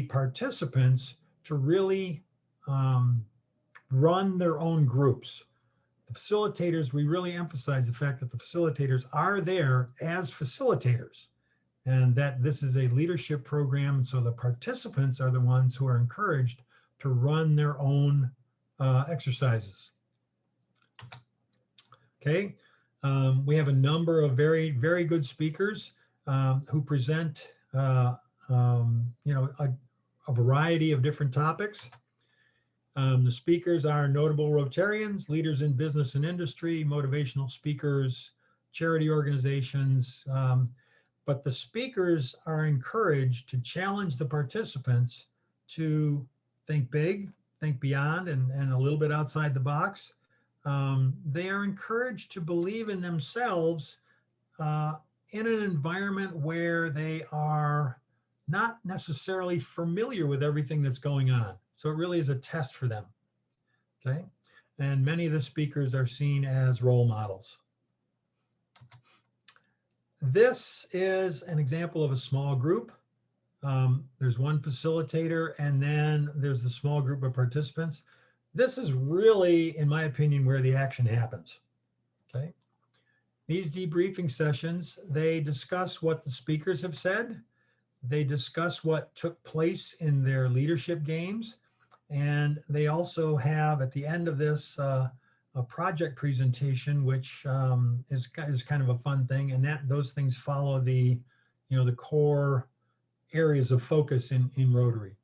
participants to really run their own groups. The facilitators, we really emphasize the fact that the facilitators are there as facilitators, and that this is a leadership program. And so the participants are the ones who are encouraged to run their own exercises. Okay, we have a number of very, very good speakers who present, a variety of different topics. The speakers are notable Rotarians, leaders in business and industry, motivational speakers, charity organizations, but the speakers are encouraged to challenge the participants to think big, think beyond, and a little bit outside the box. They are encouraged to believe in themselves in an environment where they are not necessarily familiar with everything that's going on. So it really is a test for them, okay? And many of the speakers are seen as role models. This is an example of a small group. There's one facilitator, and then there's a small group of participants. This is really, in my opinion, where the action happens, okay? These debriefing sessions, they discuss what the speakers have said. They discuss what took place in their leadership games. And they also have, at the end of this, a project presentation, which is kind of a fun thing. And those things follow the core areas of focus in Rotary.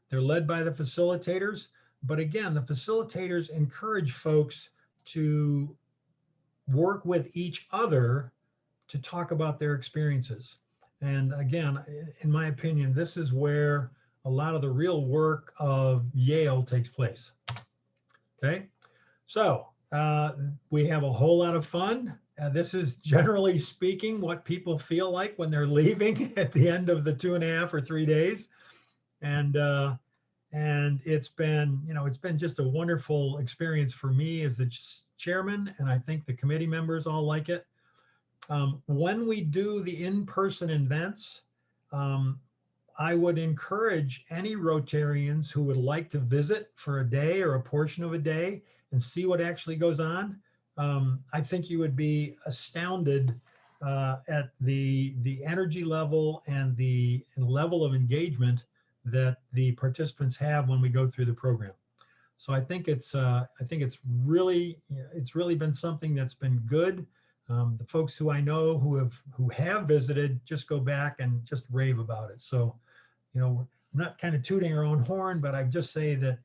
They're led by the facilitators. But again, the facilitators encourage folks to work with each other to talk about their experiences. And again, in my opinion, this is where a lot of the real work of YAIL takes place. Okay, so we have a whole lot of fun. This is, generally speaking, what people feel like when they're leaving at the end of the 2.5 or 3 days. And it's been just a wonderful experience for me as the chairman, and I think the committee members all like it. When we do the in-person events, I would encourage any Rotarians who would like to visit for a day or a portion of a day and see what actually goes on. I think you would be astounded at the energy level and the level of engagement that the participants have when we go through the program. So I think it's really been something that's been good. The folks who I know who have visited just go back and just rave about it. So, we're not kind of tooting our own horn, but I just say that,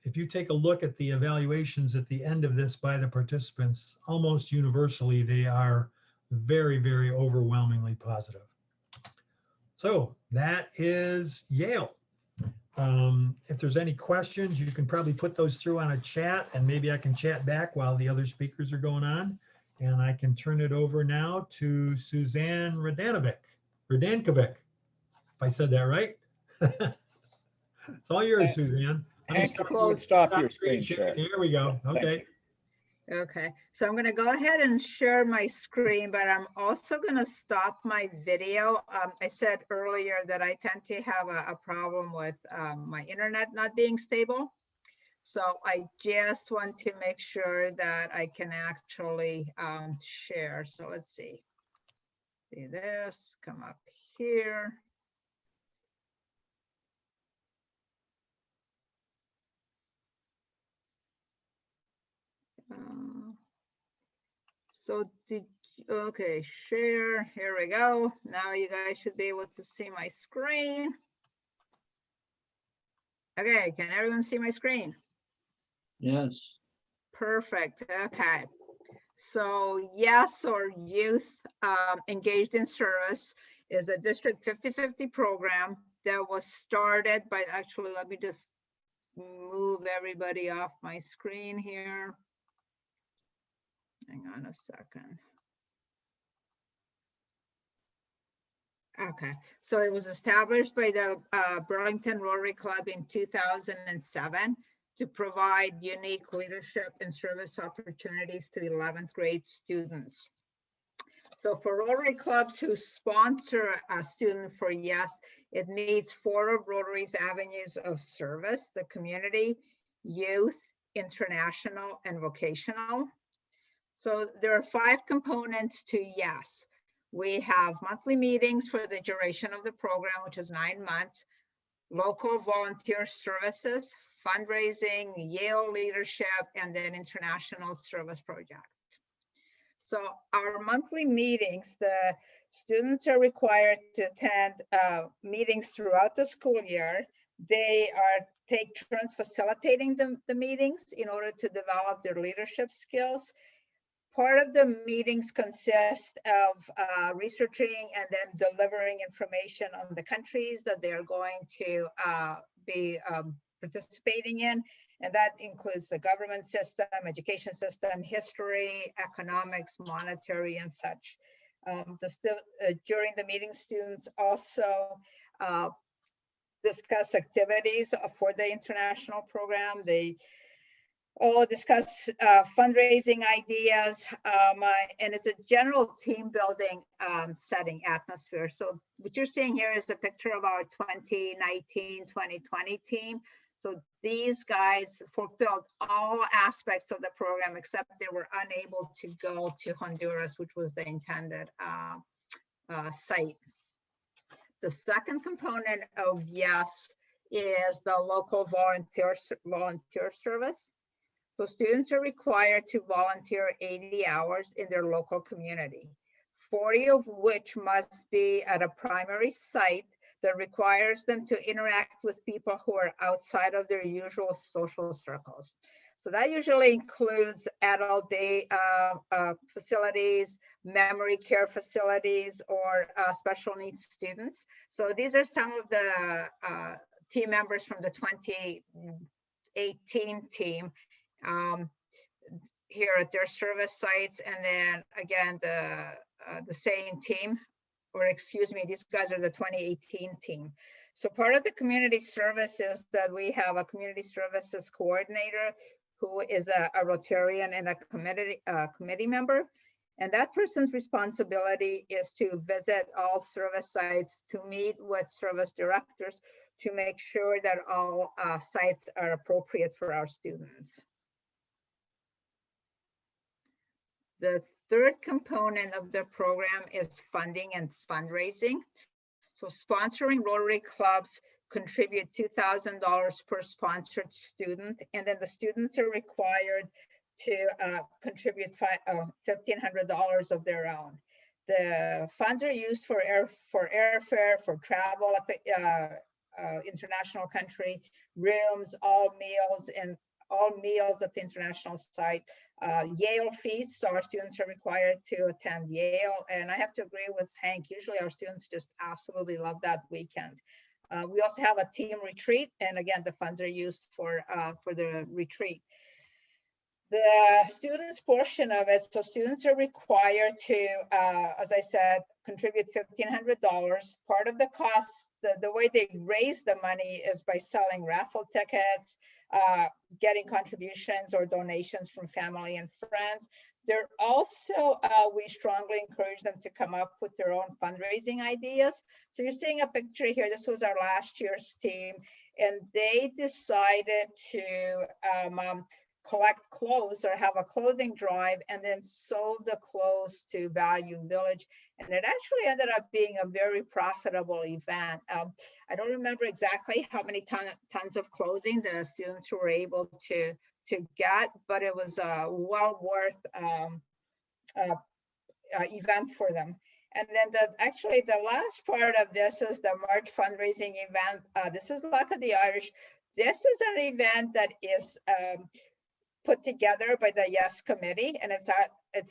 if you take a look at the evaluations at the end of this by the participants, almost universally, they are very, very overwhelmingly positive. So that is YAIL. If there's any questions, you can probably put those through on a chat, and maybe I can chat back while the other speakers are going on. And I can turn it over now to Suzanne Radankovic, if I said that right. It's all yours, Suzanne. Stop your screen share. Here we go. Okay. Okay, so I'm going to go ahead and share my screen, but I'm also going to stop my video. I said earlier that I tend to have a problem with my internet not being stable. So I just want to make sure that I can actually share. So let's see. See this, come up here. Okay, share, here we go. Now you guys should be able to see my screen. Okay, can everyone see my screen? Yes. Perfect, okay. So YES, or Youth Engaged in Service, is a District 50/50 program that was started by, actually, let me just move everybody off my screen here. Hang on a second. Okay, so it was established by the Burlington Rotary Club in 2007 to provide unique leadership and service opportunities to 11th grade students. So for Rotary clubs who sponsor a student for YES, It meets 4 of Rotary's avenues of service: the community, youth, international, and vocational. So there are 5 components to YES. We have monthly meetings for the duration of the program, which is 9 months, local volunteer services, fundraising, YAIL leadership, and then international service project. So our monthly meetings, the students are required to attend meetings throughout the school year. They take turns facilitating the meetings in order to develop their leadership skills. Part of the meetings consist of researching and then delivering information on the countries that they're going to be participating in. And that includes the government system, education system, history, economics, monetary, and such. During the meeting, students also discuss activities for the international program. They discuss fundraising ideas, and it's a general team building setting atmosphere. So what you're seeing here is a picture of our 2019-2020 team. So these guys fulfilled all aspects of the program, except they were unable to go to Honduras, which was the intended site. The second component of YES is the local volunteer service. So students are required to volunteer 80 hours in their local community, 40 of which must be at a primary site that requires them to interact with people who are outside of their usual social circles. So that usually includes adult day facilities, memory care facilities, or special needs students. So these are some of the team members from the 2018 team here at their service sites. And then again, the same team, or excuse me, these guys are the 2018 team. So part of the community service is that we have a community services coordinator who is a Rotarian and a committee member. And that person's responsibility is to visit all service sites, to meet with service directors, to make sure that all sites are appropriate for our students. The third component of the program is funding and fundraising. So sponsoring Rotary clubs contribute $2,000 per sponsored student, and then the students are required to contribute $1,500 of their own. The funds are used for airfare, for travel at the international country, rooms, all meals at the international site. YAIL fees, so our students are required to attend YAIL, and I have to agree with Hank, usually our students just absolutely love that weekend. We also have a team retreat, and again, the funds are used for the retreat. The students portion of it, so students are required to, as I said, contribute $1,500. Part of the cost, the way they raise the money is by selling raffle tickets, getting contributions or donations from family and friends. They're also, we strongly encourage them to come up with their own fundraising ideas. So you're seeing a picture here. This was our last year's team, and they decided to collect clothes or have a clothing drive and then sold the clothes to Value Village. And it actually ended up being a very profitable event. I don't remember exactly how many tons of clothing the students were able to get, but it was a well worth event for them. And then actually the last part of this is the March fundraising event. This is Luck of the Irish. This is an event that is put together by the YES committee, and it's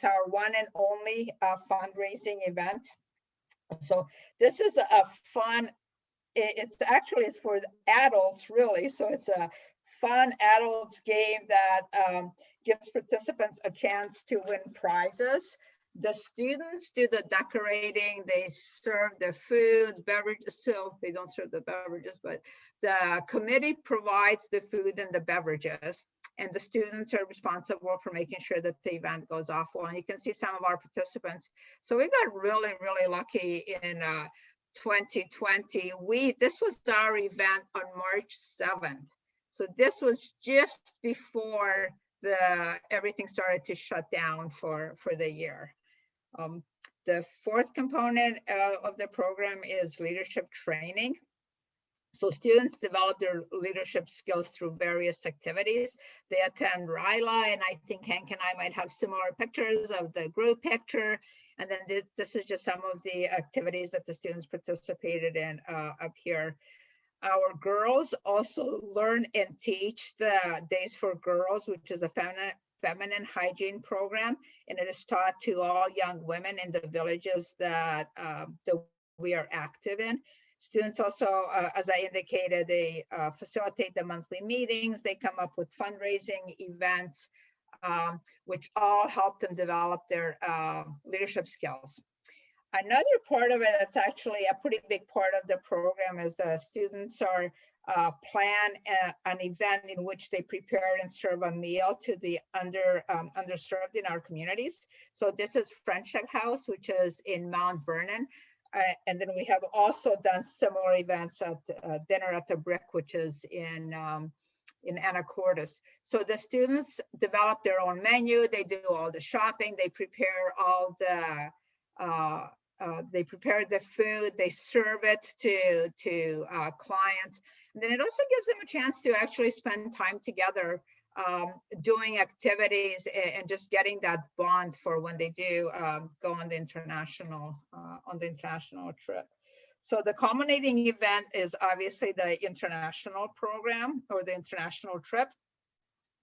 our one and only fundraising event. So this is a fun, it's for adults really, so it's a fun adults game that gives participants a chance to win prizes. The students do the decorating, they serve the food, beverages, so they don't serve the beverages, but the committee provides the food and the beverages, and the students are responsible for making sure that the event goes off well. And you can see some of our participants. So we got really, really lucky in 2020, this was our event on March 7th. So this was just before everything started to shut down for the year. The fourth component of the program is leadership training. So students develop their leadership skills through various activities. They attend RYLA, and I think Hank and I might have similar pictures of the group picture. And then this is just some of the activities that the students participated in up here. Our girls also learn and teach the Days for Girls, which is a feminine hygiene program, and it is taught to all young women in the villages that we are active in. Students also, as I indicated, they facilitate the monthly meetings. They come up with fundraising events, which all help them develop their leadership skills. Another part of it that's actually a pretty big part of the program is the students are plan an event in which they prepare and serve a meal to the underserved in our communities. So this is Friendship House, which is in Mount Vernon. And then we have also done similar events at Dinner at the Brick, which is in Anacortes. So the students develop their own menu. They do all the shopping. They prepare all the they prepare the food. They serve it to clients. And then it also gives them a chance to actually spend time together doing activities and just getting that bond for when they do go on the international trip. So the culminating event is obviously the international program or the international trip.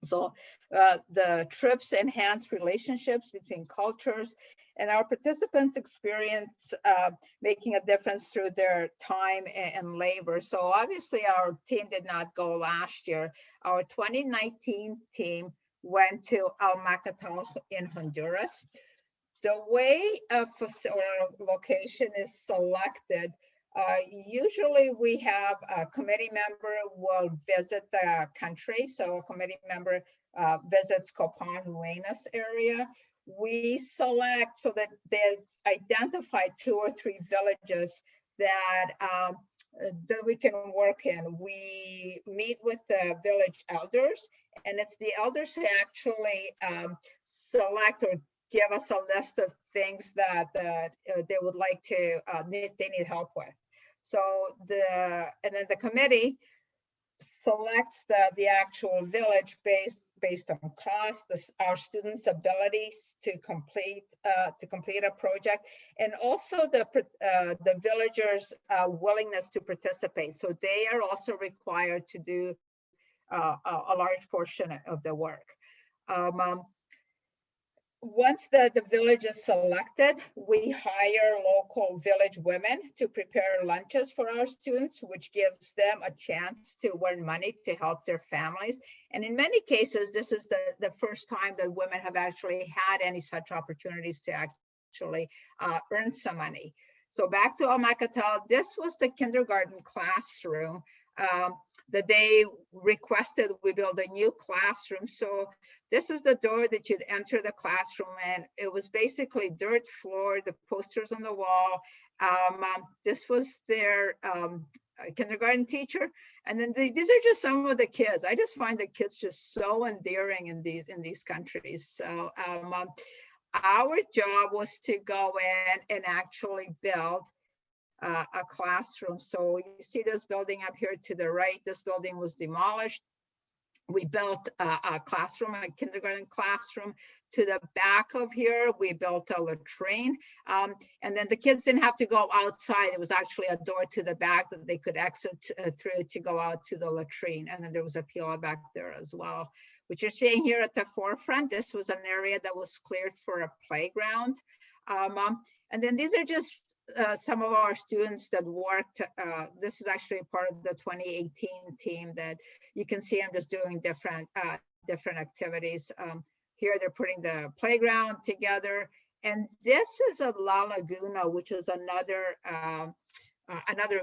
So the trips enhance relationships between cultures, and our participants experience making a difference through their time and labor. So obviously our team did not go last year. Our 2019 team went to Almacatal in Honduras. The way a location is selected, usually we have a committee member will visit the country. So a committee member visits Copan, Huenas area. We select so that they identify 2 or 3 villages that we can work in. We meet with the village elders, and it's the elders who actually select or give us a list of things that they would like to they need help with. So and then the committee selects the actual village based on cost, our students' abilities to complete a project, and also the villagers' willingness to participate. So they are also required to do a large portion of the work. Once the village is selected, we hire local village women to prepare lunches for our students, which gives them a chance to earn money to help their families. And in many cases, this is the first time that women have actually had any such opportunities to actually earn some money. So back to Almacatal, this was the kindergarten classroom that they requested we build a new classroom. So this is the door that you'd enter the classroom, and it was basically dirt floor, the posters on the wall. This was their kindergarten teacher. And then these are just some of the kids. I just find the kids just so endearing in these countries. So our job was to go in and actually build a classroom. So you see this building up here to the right. This building was demolished. We built a classroom, a kindergarten classroom. To the back of here, we built a latrine. And then the kids didn't have to go outside. It was actually a door to the back that they could exit through to go out to the latrine. And then there was a PO back there as well. What you're seeing here at the forefront, this was an area that was cleared for a playground. And then these are just some of our students that worked. This is actually part of the 2018 team that you can see. I'm just doing different activities. Here they're putting the playground together. And this is a La Laguna, which is another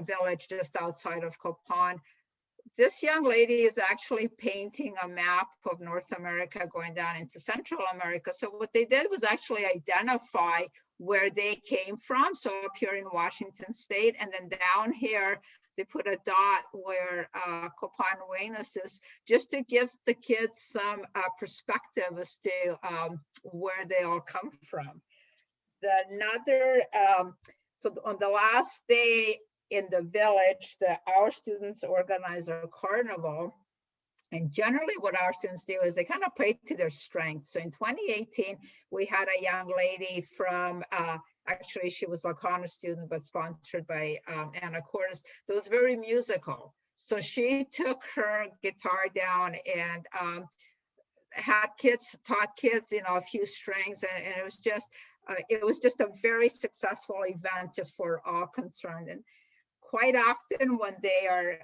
village just outside of Copan. This young lady is actually painting a map of North America going down into Central America. So what they did was actually identify where they came from. So up here in Washington State, and then down here, they put a dot where Copan-Wenas is, just to give the kids some perspective as to where they all come from. So on the last day in the village, our students organize a carnival. And generally what our students do is they kind of play to their strengths. So in 2018, we had a young lady from, actually she was a honor student, but sponsored by Anna Cordes, that was very musical. So she took her guitar down and taught kids, a few strings, and it was just a very successful event just for all concerned. And quite often when they are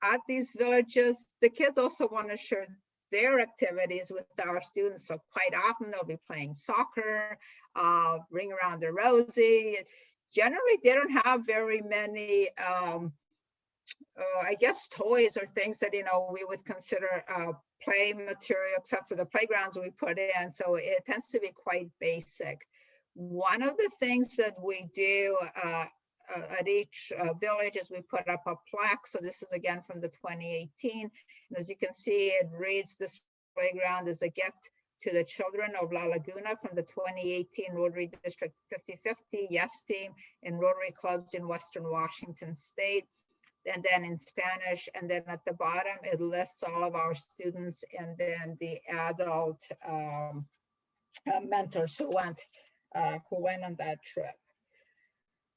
at these villages, the kids also want to share their activities with our students. So quite often they'll be playing soccer, ring around the rosy. Generally, they don't have very many, I guess, toys or things that, we would consider play material, except for the playgrounds we put in. So it tends to be quite basic. One of the things that we do at each village is we put up a plaque. So this is again from the 2018. And as you can see, it reads, "This playground is a gift to the children of La Laguna from the 2018 Rotary District 50/50 YES team and Rotary clubs in Western Washington State." And then in Spanish, and then at the bottom, it lists all of our students and then the adult mentors who went on that trip.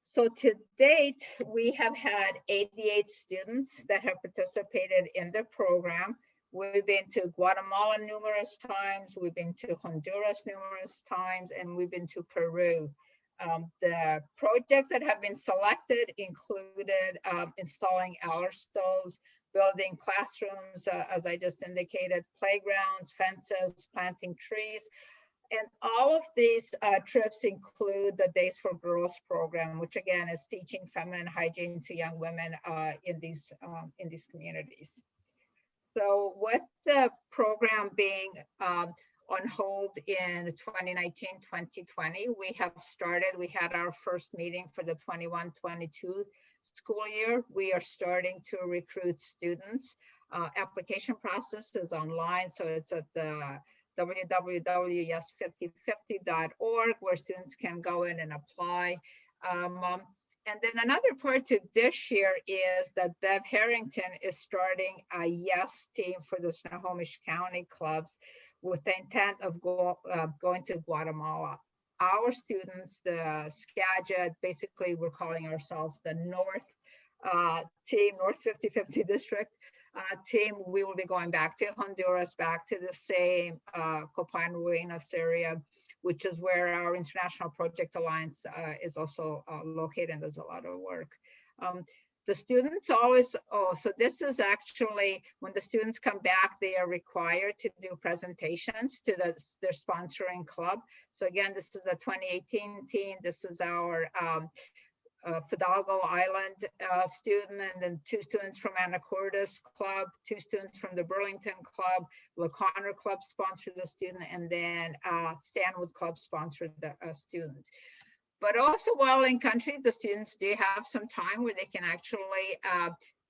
So to date, we have had 88 students that have participated in the program. We've been to Guatemala numerous times, we've been to Honduras numerous times, and we've been to Peru. The projects that have been selected included installing Eller stoves, building classrooms, as I just indicated, playgrounds, fences, planting trees. And all of these trips include the Days for Girls program, which again is teaching feminine hygiene to young women in these communities. So with the program being on hold in 2019-2020, we had our first meeting for the 21-22 school year. We are starting to recruit students. Application process is online, so it's at the www.yes5050.org, where students can go in and apply. And then another part to this year is that Bev Harrington is starting a YES team for the Snohomish County clubs with the intent of going to Guatemala. Our students, the SCAJA, basically we're calling ourselves the North team, North 50/50 district team. We will be going back to Honduras, back to the same Copan-Wenas area, which is where our International Project Alliance is also located, and there's a lot of work. The students always, so this is actually, when the students come back, they are required to do presentations to their sponsoring club. So again, this is a 2018 team. This is our Fidalgo Island student, and then 2 students from Anacortes Club, 2 students from the Burlington Club, LaConner Club sponsored the student, and then Stanwood Club sponsored the student. But also while in country, the students do have some time where they can actually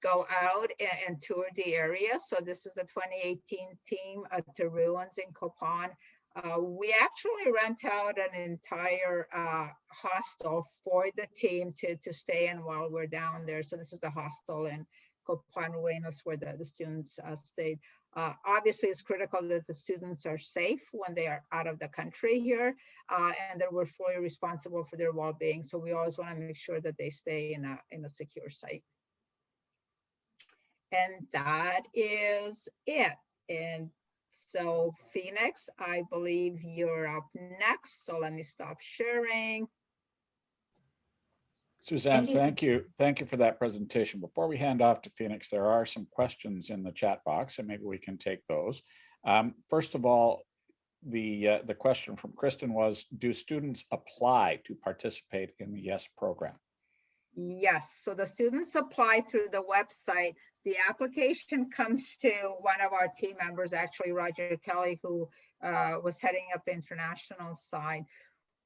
go out and tour the area. So this is a 2018 team at the ruins in Copan. We actually rent out an entire hostel for the team to stay in while we're down there. So this is the hostel in Copan-Wenas where the students stayed. Obviously, it's critical that the students are safe when they are out of the country here, and that we're fully responsible for their well-being. So we always want to make sure that they stay in a secure site. And that is it. And so Phoenix, I believe you're up next. So let me stop sharing. Suzanne, thank you. Thank you for that presentation. Before we hand off to Phoenix, there are some questions in the chat box, and maybe we can take those. First of all, the question from Kristen was, do students apply to participate in the YES program? Yes, so the students apply through the website. The application comes to one of our team members, actually Roger Kelly, who was heading up the international side.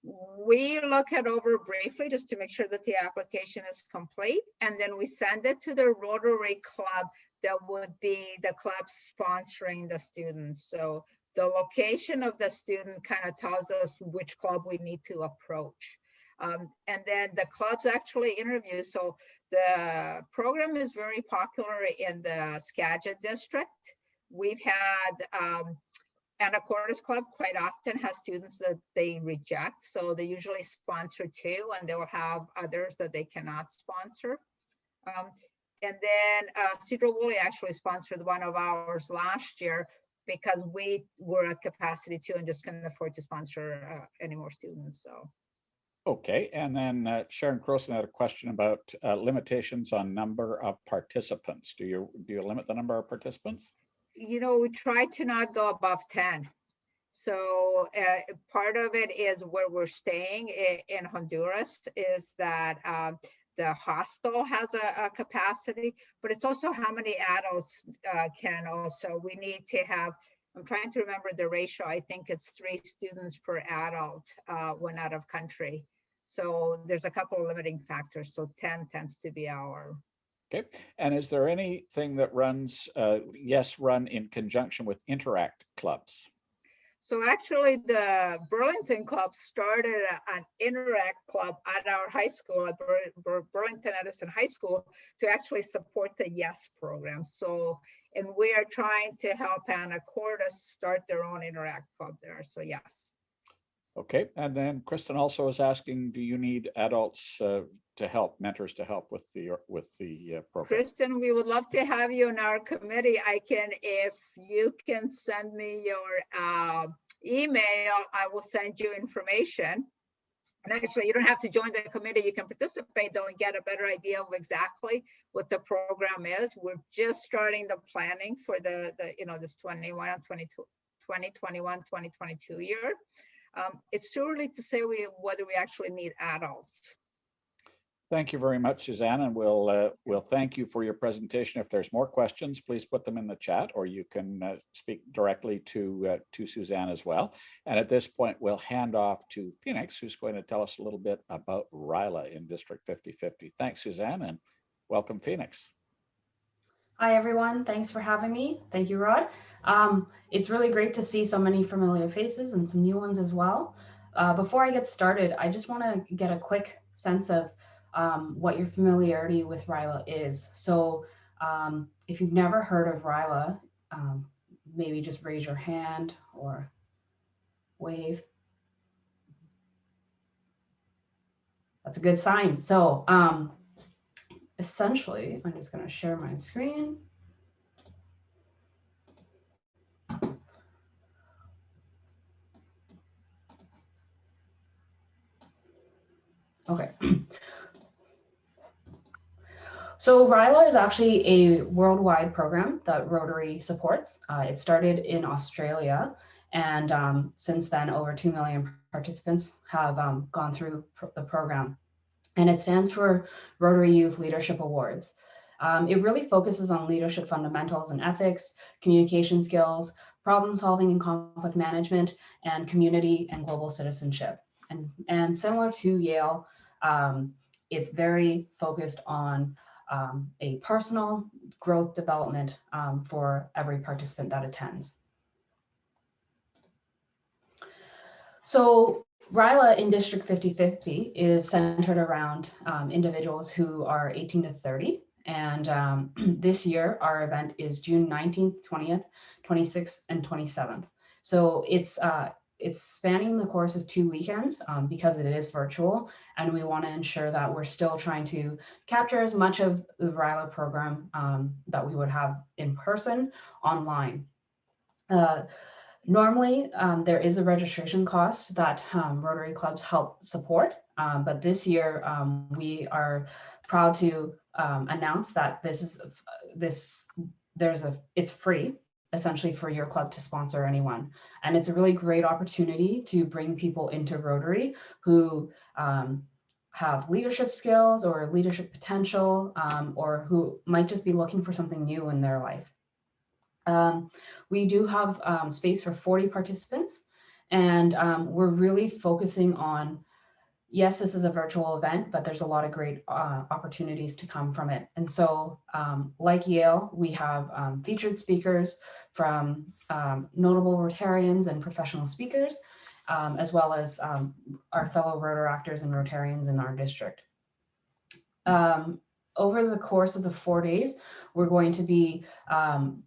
We look it over briefly just to make sure that the application is complete, and then we send it to the Rotary Club that would be the club sponsoring the students. So the location of the student kind of tells us which club we need to approach. And then the clubs actually interview. So the program is very popular in the Skagit district. We've had Anacortes Club quite often has students that they reject. So they usually sponsor 2, and they will have others that they cannot sponsor. And then Cedar Woolley actually sponsored one of ours last year because we were at capacity 2 and just couldn't afford to sponsor any more students. So. Okay, and then Sharon Croson had a question about limitations on number of participants. Do you limit the number of participants? You know, we try to not go above 10. So part of it is where we're staying in Honduras is that the hostel has a capacity, but it's also how many adults can also, we need to have, I'm trying to remember the ratio, I think it's 3 students per adult when out of country. So there's a couple of limiting factors. So 10 tends to be our. Okay, and is there anything that runs, run in conjunction with Interact clubs? So actually the Burlington Club started an Interact club at our high school, at Burlington Edison High School, to actually support the YES program. So, and we are trying to help Anacortes start their own Interact club there, so yes. Okay, and then Kristen also is asking, do you need adults to help, mentors to help with the program? Kristen, we would love to have you in our committee. I can, if you can send me your email, I will send you information. And actually, you don't have to join the committee. You can participate though and get a better idea of exactly what the program is. We're just starting the planning for the this 2021, 2022 year. It's too early to say whether we actually need adults. Thank you very much, Suzanne, and we'll thank you for your presentation. If there's more questions, please put them in the chat, or you can speak directly to Suzanne as well. And at this point, we'll hand off to Phoenix, who's going to tell us a little bit about RYLA in District 5050. Thanks, Suzanne, and welcome, Phoenix. Hi, everyone. Thanks for having me. Thank you, Rod. It's really great to see so many familiar faces and some new ones as well. Before I get started, I just want to get a quick sense of what your familiarity with RYLA is. So if you've never heard of RYLA, maybe just raise your hand or wave. That's a good sign. So essentially, I'm just going to share my screen. Okay. So RYLA is actually a worldwide program that Rotary supports. It started in Australia, and since then, over 2 million participants have gone through the program. And it stands for Rotary Youth Leadership Awards. It really focuses on leadership fundamentals and ethics, communication skills, problem solving and conflict management, and community and global citizenship. And similar to YAIL, it's very focused on a personal growth development for every participant that attends. So RYLA in District 5050 is centered around individuals who are 18 to 30. And this year, our event is June 19th, 20th, 26th, and 27th. So it's spanning the course of 2 weekends because it is virtual. And we want to ensure that we're still trying to capture as much of the RYLA program that we would have in person online. Normally, there is a registration cost that Rotary clubs help support, but this year we are proud to announce that it's free, essentially, for your club to sponsor anyone, and it's a really great opportunity to bring people into Rotary who have leadership skills or leadership potential, or who might just be looking for something new in their life. We do have space for 40 participants, And we're really focusing on, yes, this is a virtual event, but there's a lot of great opportunities to come from it. And so like YAIL, we have featured speakers from notable Rotarians and professional speakers, as well as our fellow Rotaractors and Rotarians in our district. Over the course of the 4 days, we're going to be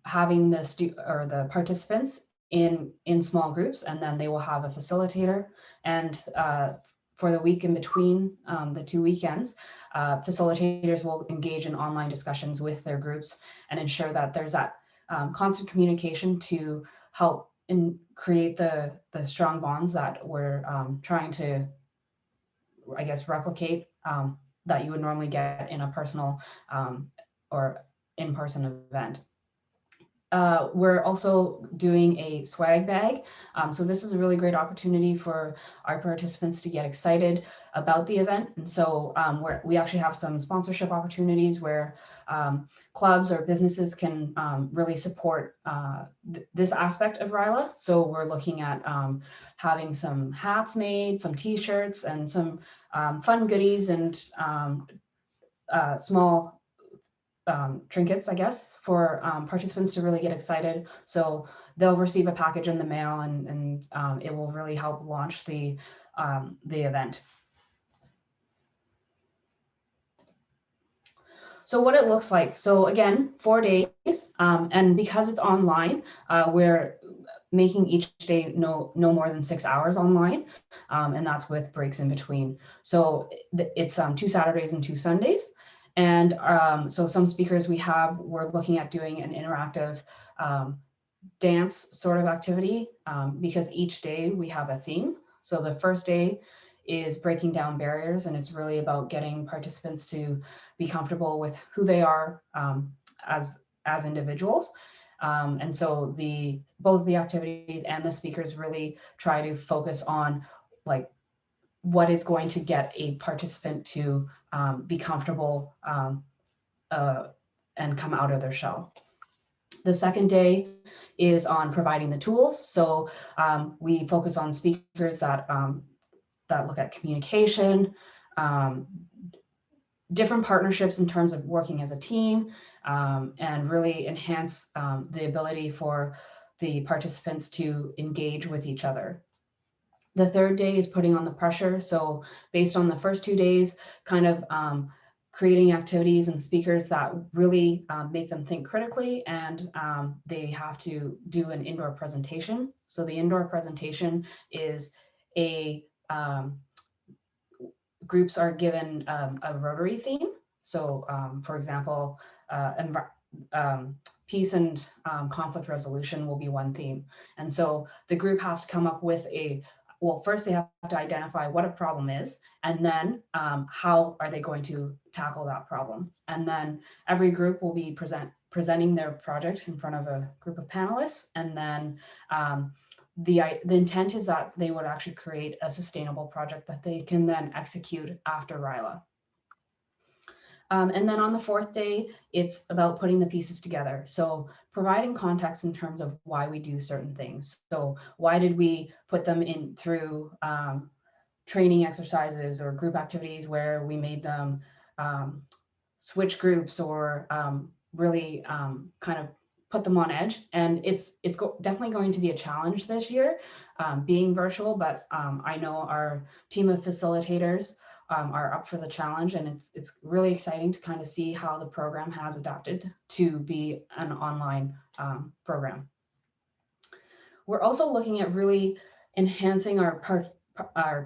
having the participants in small groups, and then they will have a facilitator. And for the week in between the 2 weekends, facilitators will engage in online discussions with their groups and ensure that there's that constant communication to help create the strong bonds that we're trying to, I guess, replicate that you would normally get in a personal or in-person event. We're also doing a swag bag. So this is a really great opportunity for our participants to get excited about the event. And so we actually have some sponsorship opportunities where clubs or businesses can really support this aspect of RYLA. So we're looking at having some hats made, some t-shirts, and some fun goodies and small trinkets, I guess, for participants to really get excited. So they'll receive a package in the mail, and it will really help launch the event. So what it looks like. So again, 4 days, and because it's online, we're making each day no more than 6 hours online, and that's with breaks in between. So it's 2 Saturdays and 2 Sundays. And so some speakers we're looking at doing an interactive dance sort of activity because each day we have a theme. So the first day is breaking down barriers, and it's really about getting participants to be comfortable with who they are as individuals. And so both the activities and the speakers really try to focus on like what is going to get a participant to be comfortable and come out of their shell. The second day is on providing the tools. So we focus on speakers that look at communication, different partnerships in terms of working as a team, and really enhance the ability for the participants to engage with each other. The third day is putting on the pressure. So based on the first 2 days, kind of creating activities and speakers that really make them think critically, and they have to do an indoor presentation. So the indoor presentation is groups are given a Rotary theme. So for example, peace and conflict resolution will be one theme. And so the group has to come up with first they have to identify what a problem is, and then how are they going to tackle that problem. And then every group will be presenting their project in front of a group of panelists. And then the intent is that they would actually create a sustainable project that they can then execute after RYLA. And then on the fourth day, it's about putting the pieces together. So providing context in terms of why we do certain things. So why did we put them in through training exercises or group activities where we made them switch groups or really kind of put them on edge. And it's definitely going to be a challenge this year being virtual, but I know our team of facilitators are up for the challenge, and it's really exciting to kind of see how the program has adapted to be an online program. We're also looking at really enhancing our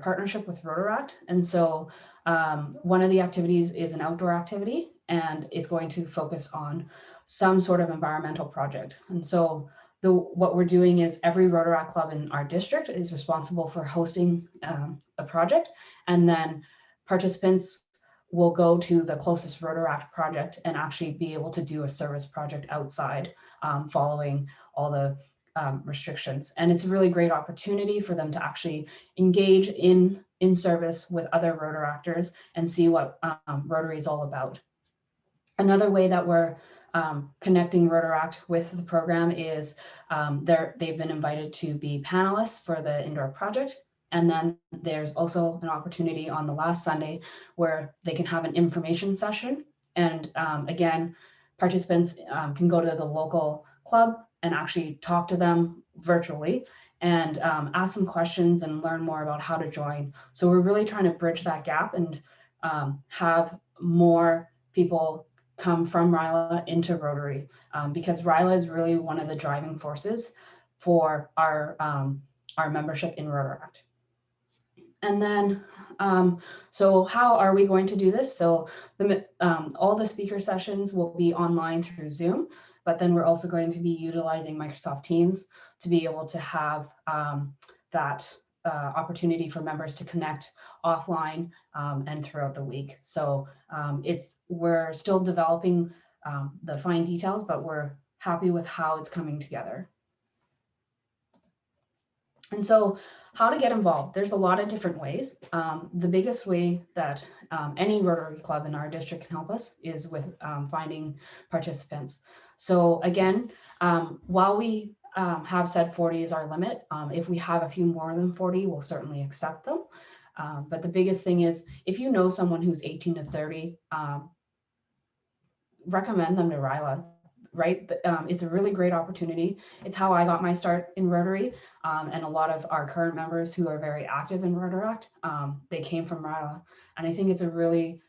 partnership with Rotaract. And so one of the activities is an outdoor activity, and it's going to focus on some sort of environmental project. And so what we're doing is every Rotaract club in our district is responsible for hosting a project, and then participants will go to the closest Rotaract project and actually be able to do a service project outside following all the restrictions. And it's a really great opportunity for them to actually engage in service with other Rotaractors and see what Rotary is all about. Another way that we're connecting Rotaract with the program is they've been invited to be panelists for the indoor project. And then there's also an opportunity on the last Sunday where they can have an information session. And again, participants can go to the local club and actually talk to them virtually and ask some questions and learn more about how to join. So we're really trying to bridge that gap and have more people come from RYLA into Rotary, because RYLA is really one of the driving forces for our membership in Rotaract. And then, so how are we going to do this? So all the speaker sessions will be online through Zoom, but then we're also going to be utilizing Microsoft Teams to be able to have that opportunity for members to connect offline and throughout the week. So we're still developing the fine details, but we're happy with how it's coming together. And so how to get involved? There's a lot of different ways. The biggest way that any Rotary Club in our district can help us is with finding participants. So again, while we have said 40 is our limit, if we have a few more than 40, we'll certainly accept them. But the biggest thing is if you know someone who's 18 to 30, recommend them to RYLA. Right? It's a really great opportunity. It's how I got my start in Rotary, and a lot of our current members who are very active in Rotaract, they came from RYLA, and I think it's a really,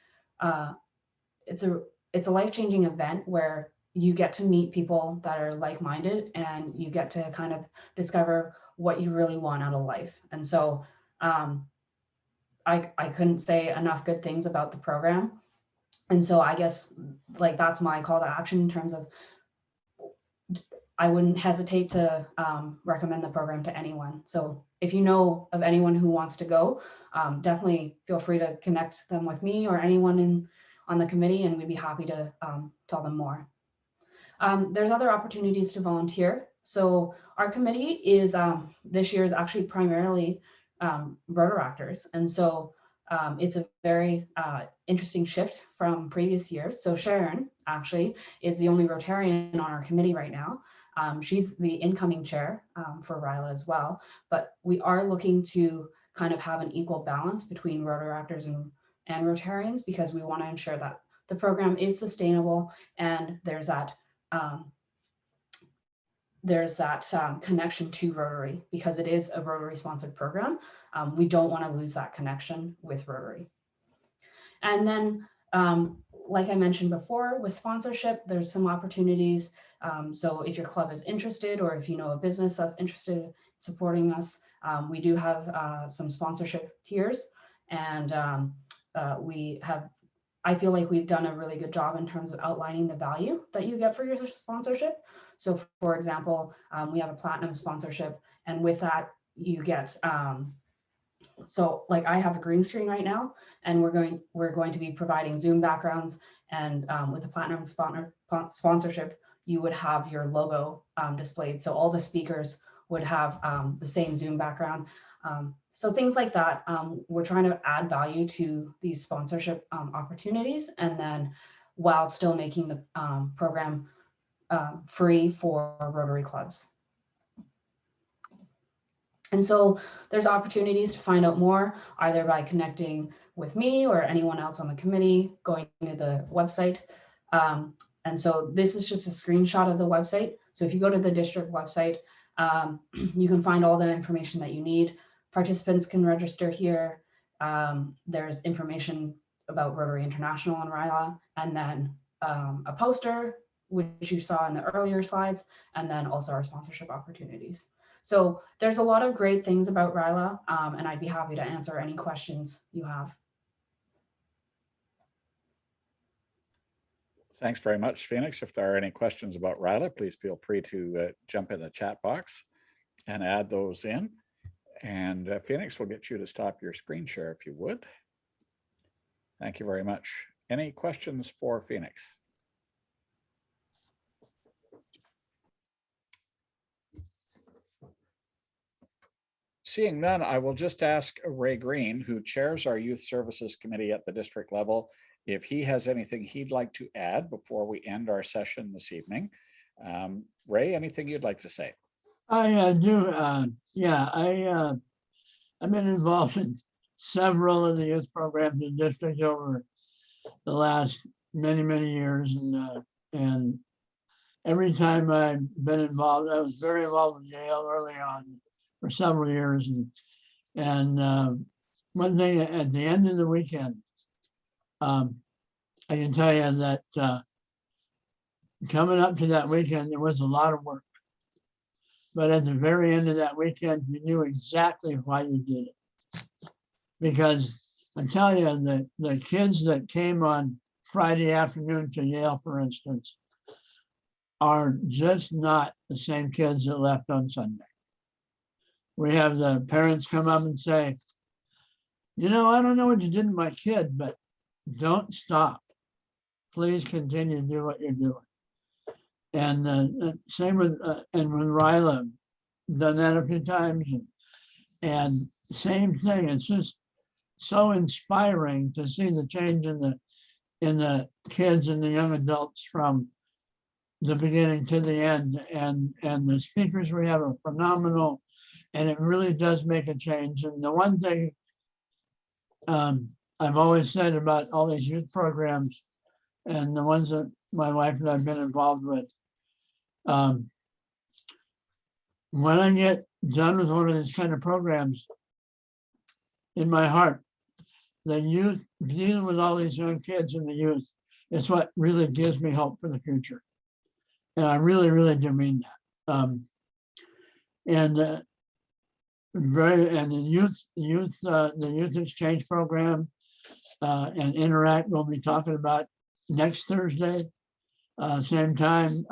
it's a life-changing event where you get to meet people that are like-minded, and you get to kind of discover what you really want out of life. And so I couldn't say enough good things about the program. And so I guess like that's my call to action in terms of I wouldn't hesitate to recommend the program to anyone. So if you know of anyone who wants to go, definitely feel free to connect them with me or anyone on the committee, and we'd be happy to tell them more. There's other opportunities to volunteer. So our committee is this year is actually primarily Rotaractors. And so it's a very interesting shift from previous years. So Sharon actually is the only Rotarian on our committee right now. She's the incoming chair for RYLA as well, but we are looking to kind of have an equal balance between Rotaractors and Rotarians, because we want to ensure that the program is sustainable and there's that connection to Rotary, because it is a Rotary sponsored program. We don't want to lose that connection with Rotary. And then, like I mentioned before, with sponsorship, there's some opportunities. So if your club is interested, or if you know a business that's interested in supporting us, we do have some sponsorship tiers, and I feel like we've done a really good job in terms of outlining the value that you get for your sponsorship. So for example, we have a platinum sponsorship, and with that you get, so like I have a green screen right now, and we're going to be providing Zoom backgrounds, and with a platinum sponsorship, you would have your logo displayed. So all the speakers would have the same Zoom background. So things like that, we're trying to add value to these sponsorship opportunities, and then while still making the program free for Rotary clubs. And so there's opportunities to find out more, either by connecting with me or anyone else on the committee, going to the website. And so this is just a screenshot of the website. So if you go to the district website, you can find all the information that you need. Participants can register here. There's information about Rotary International and RYLA, and then a poster, which you saw in the earlier slides, and then also our sponsorship opportunities. So there's a lot of great things about RYLA, and I'd be happy to answer any questions you have. Thanks very much, Phoenix. If there are any questions about RYLA, please feel free to jump in the chat box and add those in. And Phoenix, will get you to stop your screen share if you would. Thank you very much. Any questions for Phoenix? Seeing none, I will just ask Ray Green, who chairs our Youth Services Committee at the district level, if he has anything he'd like to add before we end our session this evening. Ray, anything you'd like to say? I do. Yeah, I've been involved in several of the youth programs in the district over the last many years, and every time I've been involved, I was very involved with YAIL early on for several years, and one thing at the end of the weekend, I can tell you that coming up to that weekend, there was a lot of work. But at the very end of that weekend, you knew exactly why you did it. Because I'm telling you, the kids that came on Friday afternoon to YAIL, for instance, are just not the same kids that left on Sunday. We have the parents come up and say, you know, I don't know what you did to my kid, but don't stop. Please continue to do what you're doing. And same with, and with RYLA, done that a few times. And same thing, it's just so inspiring to see the change in the kids and the young adults from the beginning to the end. And the speakers we have are phenomenal, and it really does make a change. And the one thing I've always said about all these youth programs and the ones that my wife and I've been involved with, when I get done with one of these kind of programs, in my heart, the youth, dealing with all these young kids and the youth, is what really gives me hope for the future. And I really do mean that. The youth exchange program and Interact we'll be talking about next Thursday, same time.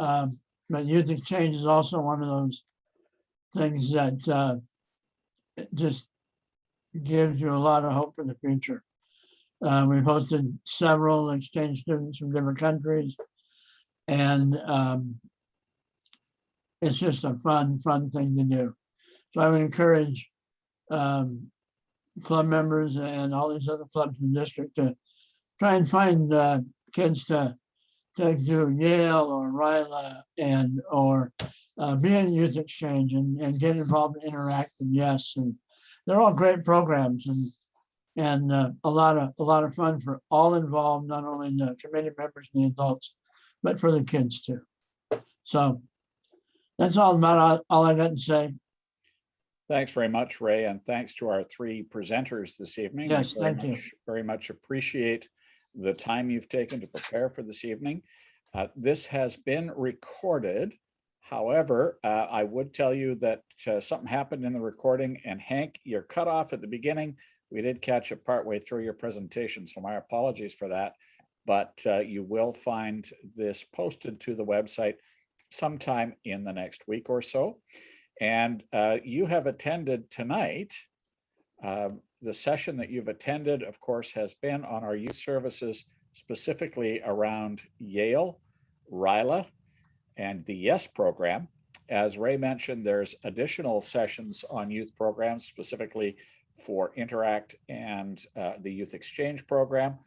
But youth exchange is also one of those things that just gives you a lot of hope for the future. We've hosted several exchange students from different countries, and it's just a fun thing to do. So I would encourage club members and all these other clubs in the district to try and find kids to do YAIL or RYLA or be in youth exchange and get involved in Interact and Yes, and they're all great programs and a lot of fun for all involved, not only the committee members and the adults, but for the kids too. So that's all I got to say. Thanks very much, Ray, and thanks to our three presenters this evening. Yes, thank you. Very much appreciate the time you've taken to prepare for this evening. This has been recorded. However, I would tell you that something happened in the recording, and Hank, you're cut off at the beginning. We did catch it partway through your presentation, so my apologies for that. But you will find this posted to the website sometime in the next week or so. And you have attended tonight. The session that you've attended, of course, has been on our youth services, specifically around YAIL, RYLA, and the YES program. As Ray mentioned, there's additional sessions on youth programs, specifically for Interact and the Youth Exchange program.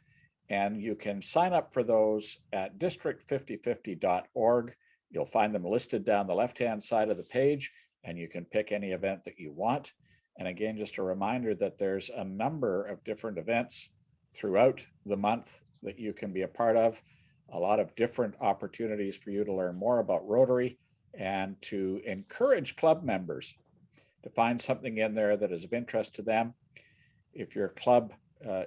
And you can sign up for those at district5050.org. You'll find them listed down the left-hand side of the page, and you can pick any event that you want. And again, just a reminder that there's a number of different events throughout the month that you can be a part of, a lot of different opportunities for you to learn more about Rotary and to encourage club members to find something in there that is of interest to them. If your club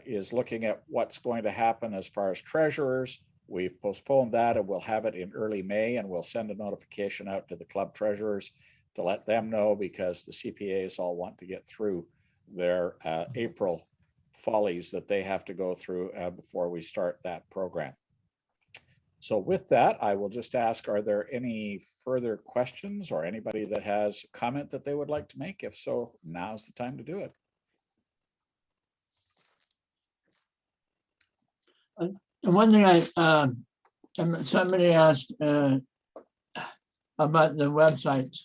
is looking at what's going to happen as far as treasurers, we've postponed that and we'll have it in early May, and we'll send a notification out to the club treasurers to let them know, because the CPAs all want to get through their April follies that they have to go through before we start that program. So with that, I will just ask, are there any further questions or anybody that has a comment that they would like to make? If so, now's the time to do it. One thing somebody asked about the websites.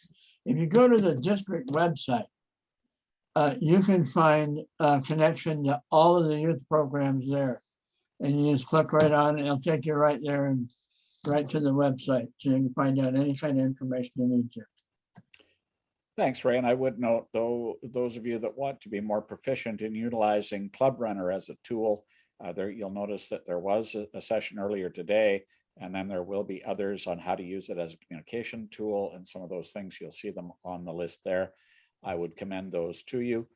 If you go to the district website, you can find a connection to all of the youth programs there. and you just click right on it. It'll take you right there and right to the website. So you can find out any kind of information you need to. Thanks, Ray. And I would note, though, those of you that want to be more proficient in utilizing Club Runner as a tool, you'll notice that there was a session earlier today, and then there will be others on how to use it as a communication tool, and some of those things, you'll see them on the list there. I would commend those to you.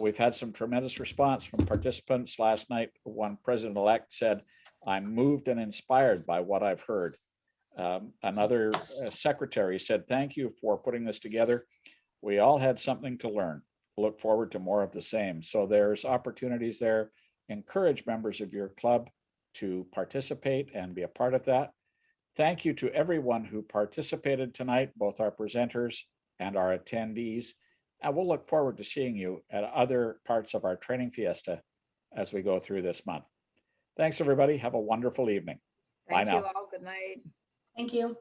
We've had some tremendous response from participants. Last night, one president-elect said, "I'm moved and inspired by what I've heard." Another secretary said, "Thank you for putting this together. We all had something to learn. Look forward to more of the same." So there's opportunities there. Encourage members of your club to participate and be a part of that. Thank you to everyone who participated tonight, both our presenters and our attendees. And we'll look forward to seeing you at other parts of our training fiesta as we go through this month. Thanks, everybody. Have a wonderful evening. Bye Thank you now. all. Good night. Thank you.